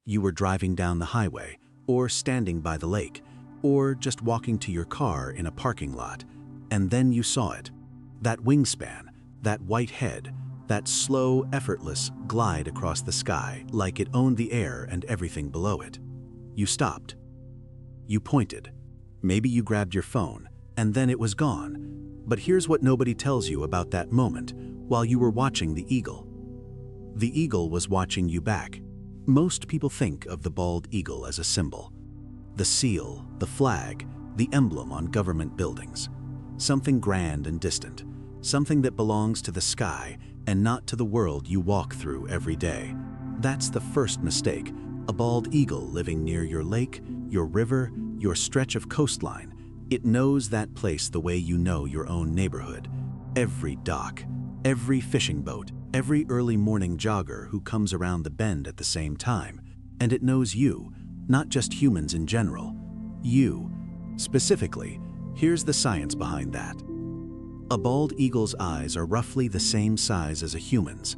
You were driving down the highway, or standing by the lake, or just walking to your car in a parking lot, and then you saw it. That wingspan, that white head, that slow, effortless glide across the sky like it owned the air and everything below it. You stopped. You pointed. Maybe you grabbed your phone, and then it was gone. But here's what nobody tells you about that moment while you were watching the eagle. The eagle was watching you back. Most people think of the bald eagle as a symbol. The seal, the flag, the emblem on government buildings. Something grand and distant. Something that belongs to the sky and not to the world you walk through every day. That's the first mistake. A bald eagle living near your lake, your river, your stretch of coastline. It knows that place the way you know your own neighborhood. Every dock, every fishing boat, every early morning jogger who comes around the bend at the same time. And it knows you, not just humans in general. You. Specifically, here's the science behind that. A bald eagle's eyes are roughly the same size as a human's,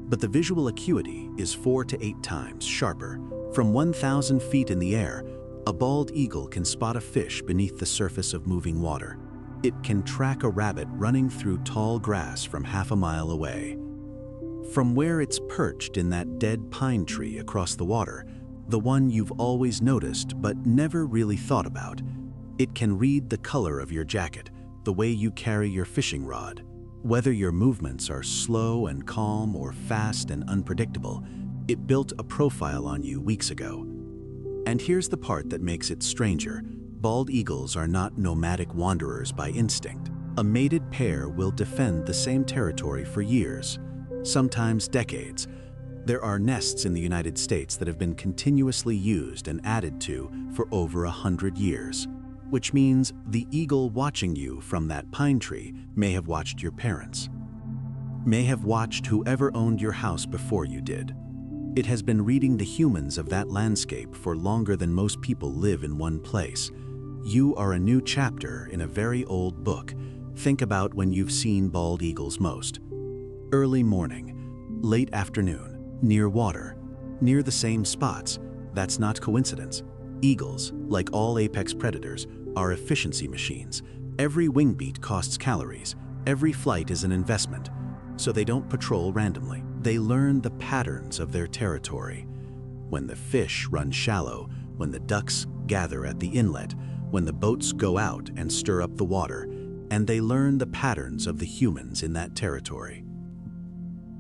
but the visual acuity is 4 to 8 times sharper. From 1,000 feet in the air, a bald eagle can spot a fish beneath the surface of moving water. It can track a rabbit running through tall grass from half a mile away. From where it's perched in that dead pine tree across the water, the one you've always noticed but never really thought about, it can read the color of your jacket, the way you carry your fishing rod. Whether your movements are slow and calm or fast and unpredictable, it built a profile on you weeks ago. And here's the part that makes it stranger. Bald eagles are not nomadic wanderers by instinct. A mated pair will defend the same territory for years, sometimes decades. There are nests in the United States that have been continuously used and added to for over 100 years. Which means the eagle watching you from that pine tree may have watched your parents, may have watched whoever owned your house before you did. It has been reading the humans of that landscape for longer than most people live in one place. You are a new chapter in a very old book. Think about when you've seen bald eagles most. Early morning, late afternoon, near water, near the same spots. That's not coincidence. Eagles, like all apex predators, are efficiency machines. Every wing beat costs calories. Every flight is an investment. So they don't patrol randomly. They learn the patterns of their territory. When the fish run shallow, when the ducks gather at the inlet, when the boats go out and stir up the water, and they learn the patterns of the humans in that territory.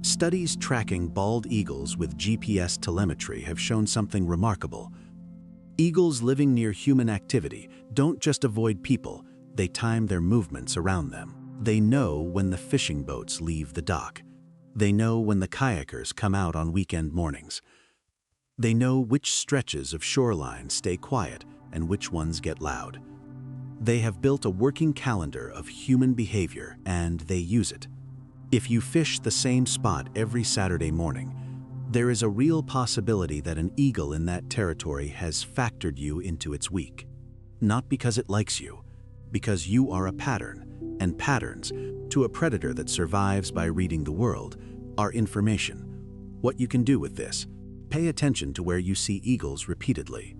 Studies tracking bald eagles with GPS telemetry have shown something remarkable. Eagles living near human activity don't just avoid people, they time their movements around them. They know when the fishing boats leave the dock. They know when the kayakers come out on weekend mornings. They know which stretches of shoreline stay quiet and which ones get loud. They have built a working calendar of human behavior and they use it. If you fish the same spot every Saturday morning, there is a real possibility that an eagle in that territory has factored you into its week. Not because it likes you, because you are a pattern, and patterns, to a predator that survives by reading the world, are information. What you can do with this: pay attention to where you see eagles repeatedly.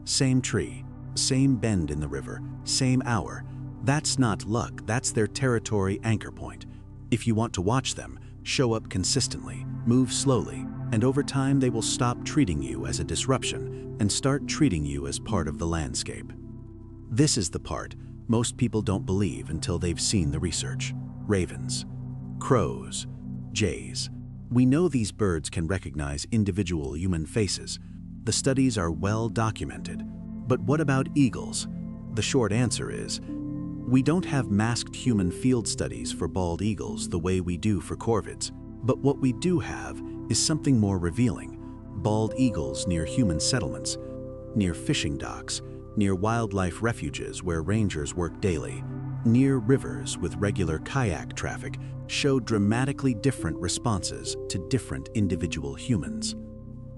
Same tree, same bend in the river, same hour. That's not luck, that's their territory anchor point. If you want to watch them, show up consistently, move slowly, and over time they will stop treating you as a disruption and start treating you as part of the landscape. This is the part most people don't believe until they've seen the research. Ravens, crows, jays. We know these birds can recognize individual human faces. The studies are well documented. But what about eagles? The short answer is, we don't have masked human field studies for bald eagles the way we do for corvids. But what we do have is something more revealing. Bald eagles near human settlements, near fishing docks, near wildlife refuges where rangers work daily, near rivers with regular kayak traffic show dramatically different responses to different individual humans.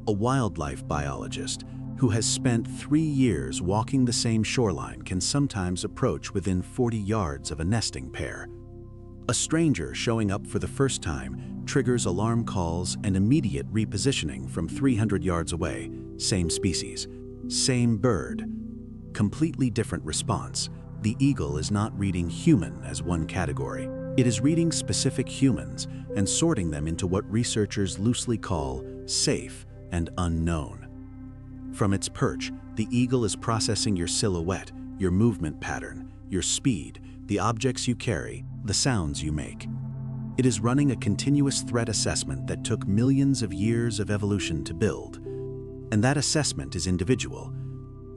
A wildlife biologist who has spent 3 years walking the same shoreline can sometimes approach within 40 yards of a nesting pair. A stranger showing up for the first time triggers alarm calls and immediate repositioning from 300 yards away, same species, same bird. Completely different response. The eagle is not reading human as one category. It is reading specific humans and sorting them into what researchers loosely call safe and unknown. From its perch, the eagle is processing your silhouette, your movement pattern, your speed, the objects you carry, the sounds you make. It is running a continuous threat assessment that took millions of years of evolution to build. And that assessment is individual.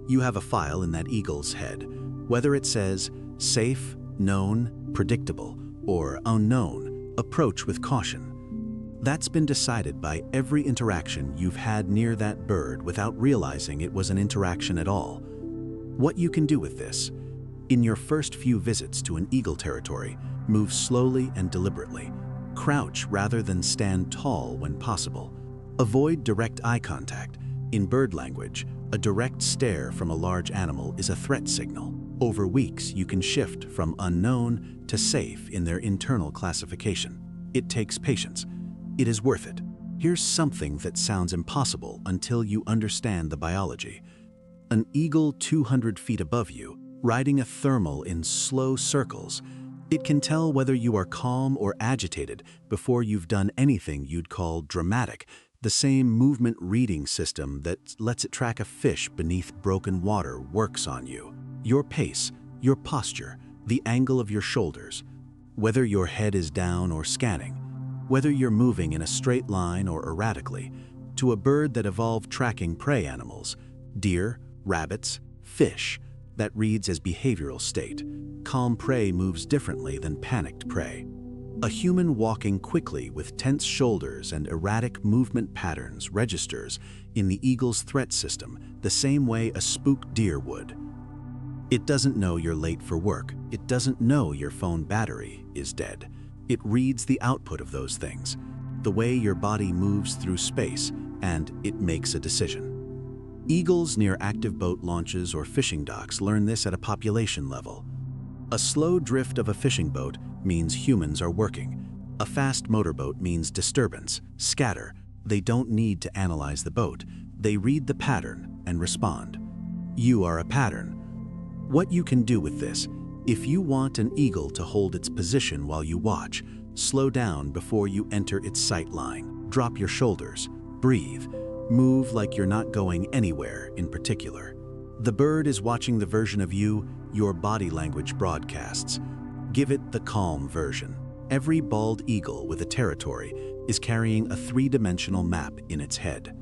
You have a file in that eagle's head, whether it says safe, known, predictable, or unknown, approach with caution. That's been decided by every interaction you've had near that bird without realizing it was an interaction at all. What you can do with this: in your first few visits to an eagle territory, move slowly and deliberately. Crouch rather than stand tall when possible. Avoid direct eye contact. In bird language, a direct stare from a large animal is a threat signal. Over weeks, you can shift from unknown to safe in their internal classification. It takes patience. It is worth it. Here's something that sounds impossible until you understand the biology. An eagle 200 feet above you, riding a thermal in slow circles, it can tell whether you are calm or agitated before you've done anything you'd call dramatic. The same movement reading system that lets it track a fish beneath broken water works on you. Your pace, your posture, the angle of your shoulders, whether your head is down or scanning, whether you're moving in a straight line or erratically. To a bird that evolved tracking prey animals, deer, rabbits, fish, that reads as behavioral state. Calm prey moves differently than panicked prey. A human walking quickly with tense shoulders and erratic movement patterns registers in the eagle's threat system the same way a spooked deer would. It doesn't know you're late for work. It doesn't know your phone battery is dead. It reads the output of those things, the way your body moves through space, and it makes a decision. Eagles near active boat launches or fishing docks learn this at a population level. A slow drift of a fishing boat means humans are working. A fast motorboat means disturbance, scatter. They don't need to analyze the boat. They read the pattern and respond. You are a pattern. What you can do with this: if you want an eagle to hold its position while you watch, slow down before you enter its sight line. Drop your shoulders. Breathe. Move like you're not going anywhere in particular. The bird is watching the version of you your body language broadcasts. Give it the calm version. Every bald eagle with a territory is carrying a three-dimensional map in its head.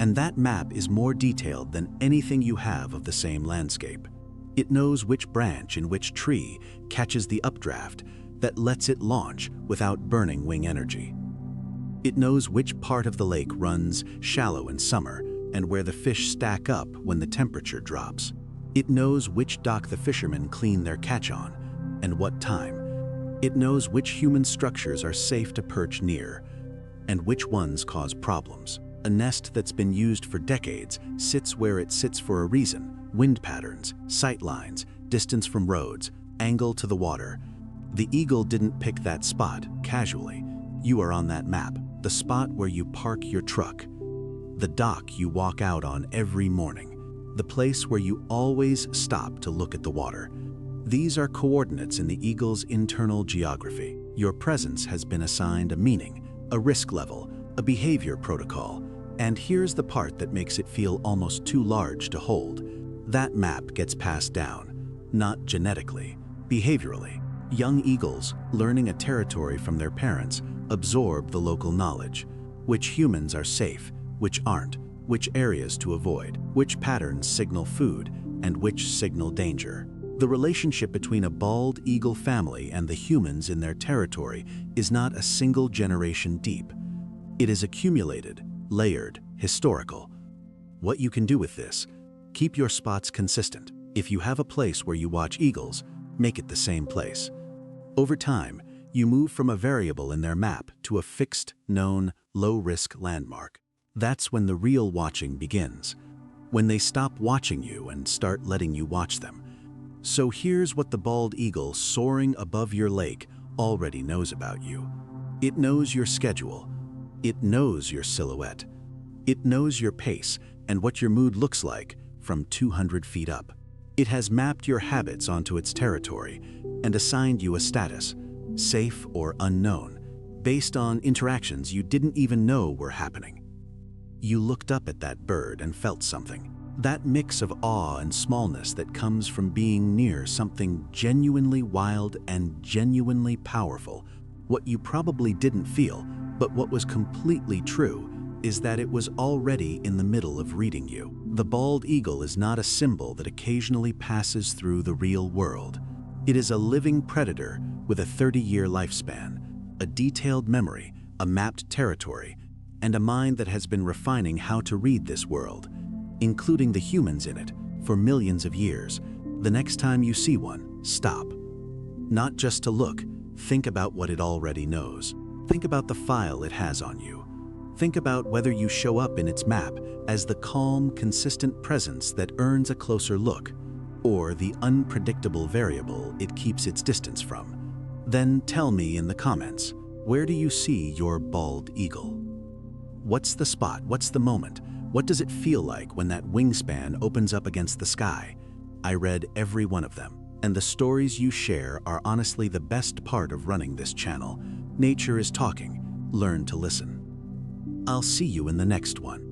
And that map is more detailed than anything you have of the same landscape. It knows which branch in which tree catches the updraft that lets it launch without burning wing energy. It knows which part of the lake runs shallow in summer and where the fish stack up when the temperature drops. It knows which dock the fishermen clean their catch on and what time. It knows which human structures are safe to perch near and which ones cause problems. A nest that's been used for decades sits where it sits for a reason. Wind patterns, sight lines, distance from roads, angle to the water. The eagle didn't pick that spot casually. You are on that map, the spot where you park your truck, the dock you walk out on every morning, the place where you always stop to look at the water. These are coordinates in the eagle's internal geography. Your presence has been assigned a meaning, a risk level, a behavior protocol. And here's the part that makes it feel almost too large to hold. That map gets passed down, not genetically, behaviorally. Young eagles, learning a territory from their parents, absorb the local knowledge. Which humans are safe, which aren't, which areas to avoid, which patterns signal food, and which signal danger. The relationship between a bald eagle family and the humans in their territory is not a single generation deep. It is accumulated, layered, historical. What you can do with this: keep your spots consistent. If you have a place where you watch eagles, make it the same place. Over time, you move from a variable in their map to a fixed, known, low-risk landmark. That's when the real watching begins, when they stop watching you and start letting you watch them. So here's what the bald eagle soaring above your lake already knows about you. It knows your schedule. It knows your silhouette. It knows your pace, and what your mood looks like from 200 feet up. It has mapped your habits onto its territory and assigned you a status, safe or unknown, based on interactions you didn't even know were happening. You looked up at that bird and felt something. That mix of awe and smallness that comes from being near something genuinely wild and genuinely powerful. What you probably didn't feel, but what was completely true, is that it was already in the middle of reading you. The bald eagle is not a symbol that occasionally passes through the real world. It is a living predator with a 30-year lifespan, a detailed memory, a mapped territory, and a mind that has been refining how to read this world, including the humans in it, for millions of years. The next time you see one, stop. Not just to look, think about what it already knows. Think about the file it has on you. Think about whether you show up in its map as the calm, consistent presence that earns a closer look, or the unpredictable variable it keeps its distance from. Then tell me in the comments, where do you see your bald eagle? What's the spot? What's the moment? What does it feel like when that wingspan opens up against the sky? I read every one of them, and the stories you share are honestly the best part of running this channel. Nature is talking. Learn to listen. I'll see you in the next one.